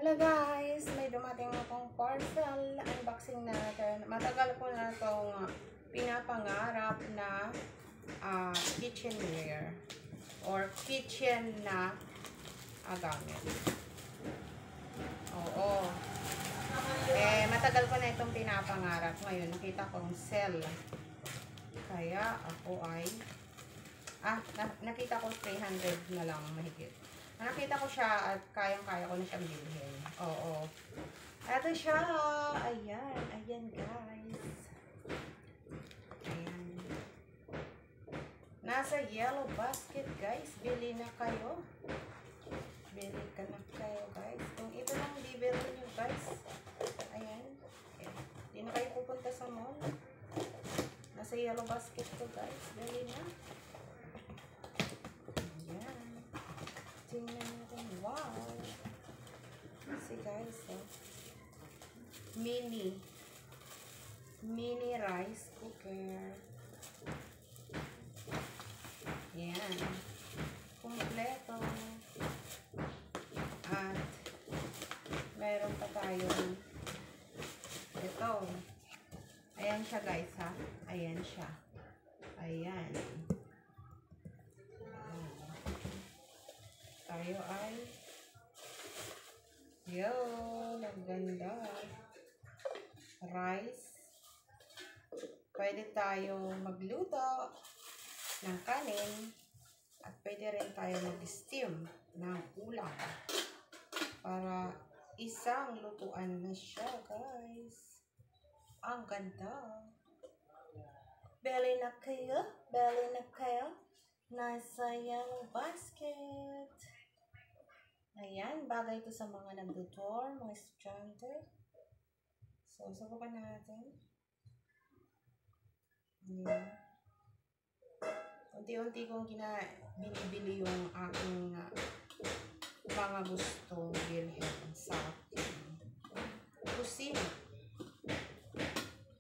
Hello guys! May dumating akong parcel. Unboxing natin. Matagal ko na itong pinapangarap na kitchenware or kitchen na gamit. Oo. Matagal ko na itong pinapangarap. Ngayon, nakita kong sale. Kaya ako ay nakita ko 300 na lang mahigit. Nakita ko siya at kayang-kaya ko na siyang bilhin. Oo. Ito siya. Ayan. Ayan, guys. Ayan. Nasa yellow basket, guys. Bili na kayo. Bili ka na kayo, guys. Kung ito lang bibili nyo, guys. Ayan. Hindi na kayo pupunta sa mall. Nasa yellow basket to, guys. Bili na. Tingnan natin. Wow! Kasi guys, mini rice cooker. Yan. Kompleto. At mayroon pa tayong ito. Ayan siya guys ha. Ayan siya. Ayan. Tayo ay ang ganda rice. Pwede tayo magluto ng kanin at pwede rin tayo mag-steam ng ulam para isang lutuan na siya guys. Ang ganda. Bili na kayo, nasa yellow basket. Ayan, bagay ito sa mga nagtutor, mga estudyante. So, subukan natin. Ayan. Unti-unti kong binibili yung aking mga gusto bilhin sa kusina.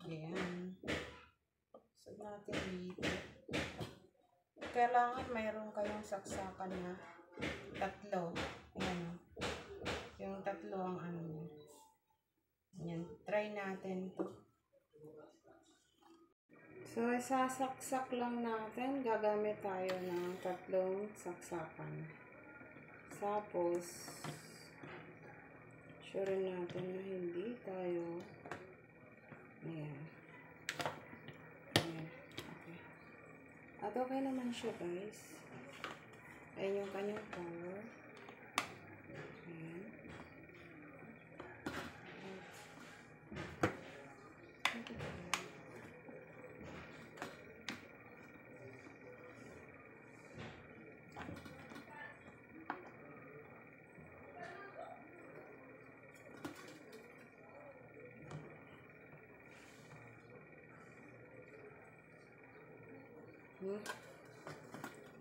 Ayan. So, natin dito. Kailangan mayroon kayong saksakan na tatlo. Ayan. Yung tatlo ang ano niya. Ayan. Try natin to. So, isasaksak lang natin. Gagamit tayo ng tatlong saksakan. Tapos, sure natin na hindi tayo. Ayan. Ayan. Okay. At okay naman siya guys. Ayan yung kanyang power. Ayan.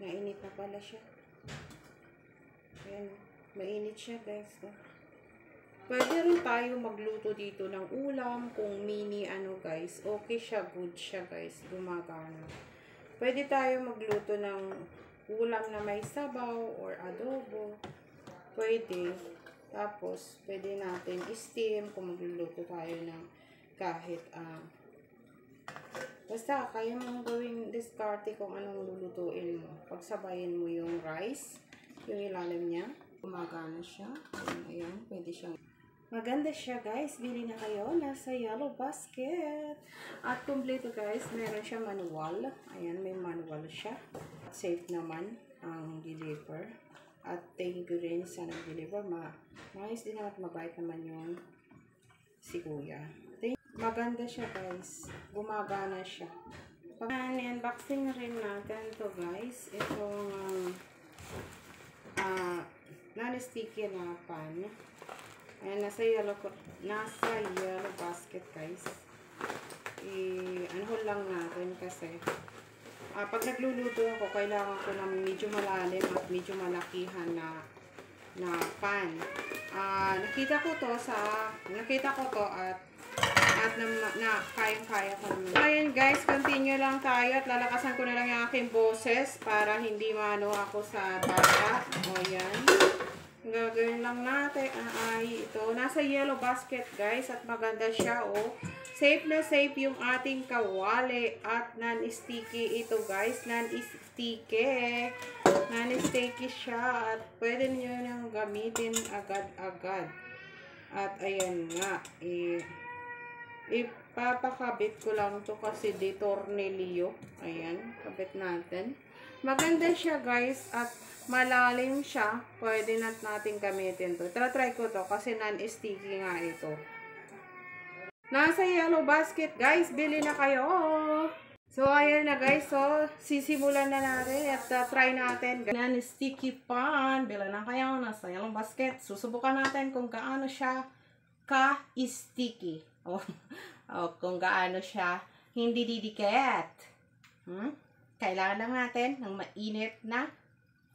Nainit na pala siya. Ayan. Mainit siya guys. Pwede rin tayo magluto dito ng ulam. Kung mini guys. Okay siya. Good siya guys. Gumagana. Pwede tayo magluto ng ulam na may sabaw or adobo. Pwede. Tapos, pwede natin steam kung magluluto tayo ng kahit basta, kaya mong gawing diskarte kung anong lulutuin mo. Pagsabayin mo yung rice, yung ilalim niya, gumagana siya. Ayan, pwede siyang. Maganda siya guys, bili na kayo. Nasa yellow basket. At kompleto guys, meron siya manual. Ayan, may manual siya. Safe naman ang deliver. At thank you rin sa nag-deliver. Maayos din naman at mabait naman yung si kuya. Maganda siya guys. Gumagana siya. Unboxing rin natin to guys. Itong non-sticky na pan. Ayan, nasa yellow basket guys. I-anhol lang natin kasi pag nagluluto ako, kailangan ko ng medyo malalim at medyo malakihan na pan. Nakita ko to at kayang-kaya ko naman. Ayan guys, continue lang tayo at lalakasan ko na lang yung aking boses para hindi maano ako sa bata. O yan. Gagawin lang natin ay ito nasa yellow basket guys at maganda siya oh. Safe na safe yung ating kawali at non-sticky ito guys. Non-sticky. Non-sticky siya at pwede niyo nang gamitin agad-agad. At ayan nga. Ipapakabit ko lang to kasi di tornilyo. Ayan. Kabit natin. Maganda siya guys at malalim siya. Pwede natin gamitin to. Try ko to kasi non-sticky nga ito. Nasa yellow basket guys. Bili na kayo. So ayan na guys. So sisimulan na natin at try natin. Non-sticky pan. Bili na kayo. Nasa yellow basket. Susubukan natin kung gaano siya ka-sticky. O kung gaano siya hindi didikit. Kailangan lang natin ng mainit na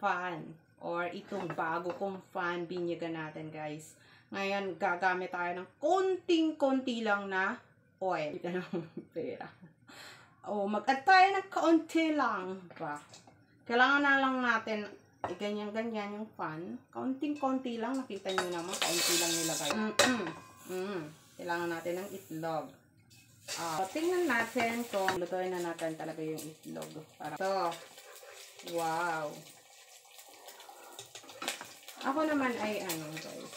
fan or itong bago kong fan binyagan natin guys. Ngayon gagamit tayo ng konting-konti lang na oil. Ito ng pera. Mag-add tayo ng kaunti lang ba? Kailangan na lang natin ganyan-ganyan yung fan. Kaunting-konti lang. Nakita nyo naman kaunti lang nilagay. Kailangan natin ng itlog. Tingnan natin kung lutuin na natin talaga yung itlog. So, wow. Ako naman ay guys.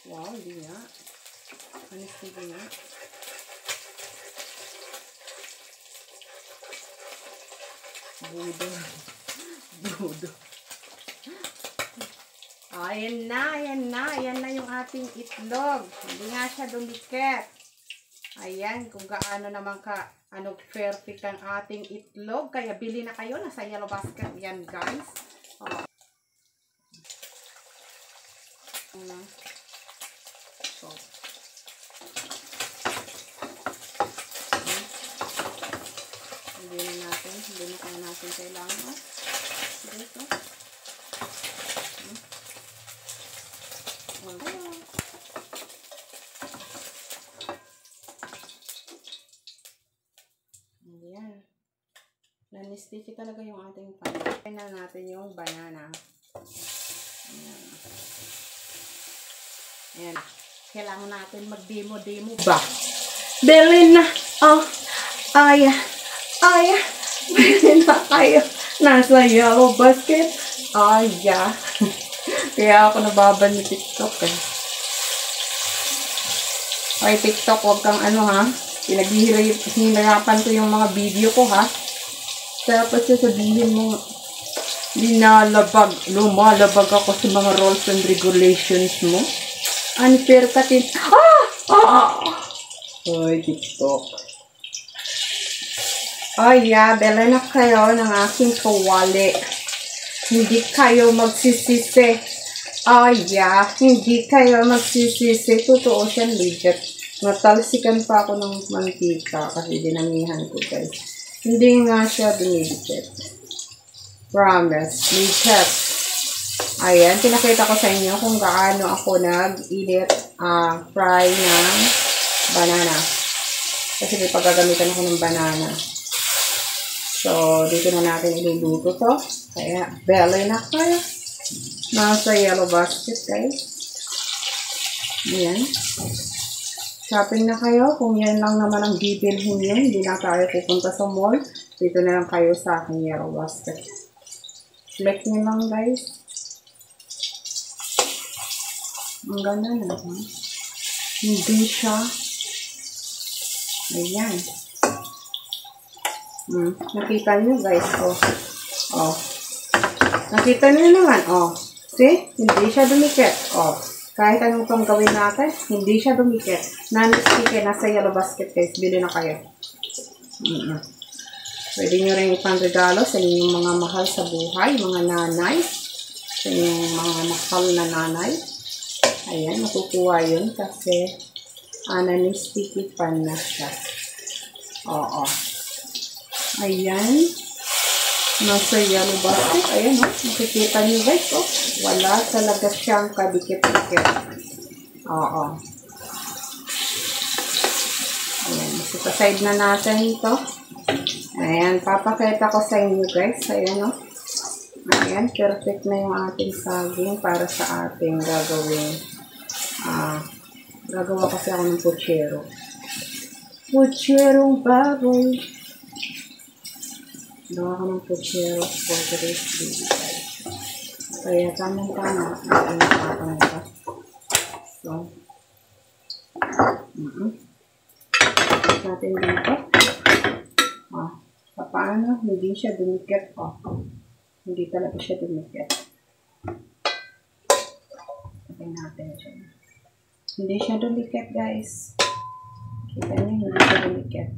Wow, hindi nga. Honestly nga. Budo. Ayan na yung ating itlog. Hindi nga siya dumikit. Ayan, kung gaano naman perfect ang ating itlog. Kaya bili na kayo, nasa yellow basket yan guys. So, hindi na kaya natin kailangan. Dito. Ayan. Nanisticky talaga yung ating pan. Ayan na natin yung banana. Ayan. Kailangan natin mag-demo ba? Bili na! Bili na kayo. Nasa yellow basket. Kaya ako nababal ni TikTok eh. Okay, TikTok, huwag kang pinaghihirapan ko yung mga video ko ha. Tapos sasabihin mo, lumalabag ako sa mga rules and regulations mo. Unfair ka din. Ay, TikTok. Bela na kayo ng aking kawali. Hindi kayo magsisisi. Hindi kayo magsisisi. Totoo siya, legit. Natalsikan pa ako ng mantika kasi dinamihan ko guys. Hindi nga siya dumidikit. Promise. Legit. Ayan, pinakita ko sa inyo kung gaano ako nag-init fry ng banana. Kasi may paggagamitan ako ng banana. So, dito na natin iluluto to. Kaya, belly na kayo. Nasa yellow basket, guys. Ayan. Shopping na kayo. Kung yan lang naman ang bibilhin nyo, hindi na tayo pupunta sa mall. Dito na lang kayo sa aking yellow basket. Click nyo lang, guys. Ang ganda na. Hindi siya. Ayan. Nakita nyo, guys. Nakita nyo naman. See? Hindi siya dumikit. Kahit anong pang gawin natin, hindi siya dumikit. Non-sticky, nasa yellow basket, guys. Bili na kayo. Pwede nyo rin ipang-regalo sa inyong mga mahal sa buhay, mga nanay. Sa inyong mga mahal na nanay. Ayan, makukuha yun kasi non-sticky pan na siya. Ayan. Nasa yellow basket. Ayan, makikita nyo guys, wala talaga siyang kadikit-dikit. Ayan, side na natin ito. Ayan, papakita ko sa inyo guys. Ayan, Ayan, perfect na yung ating saging para sa ating gagawin Gagawa kasi ako ng puchero. Pucherong baboy. Gawa ko ng puchero for today's video. Kaya tamang-tama. Ang nakakapang ito. So, natin dito. Paano? Hindi siya dumikit. Hindi talaga siya dumikit. Sabihin natin siya. Hindi siya dumikit, guys. Kita niyo, hindi siya dumikit.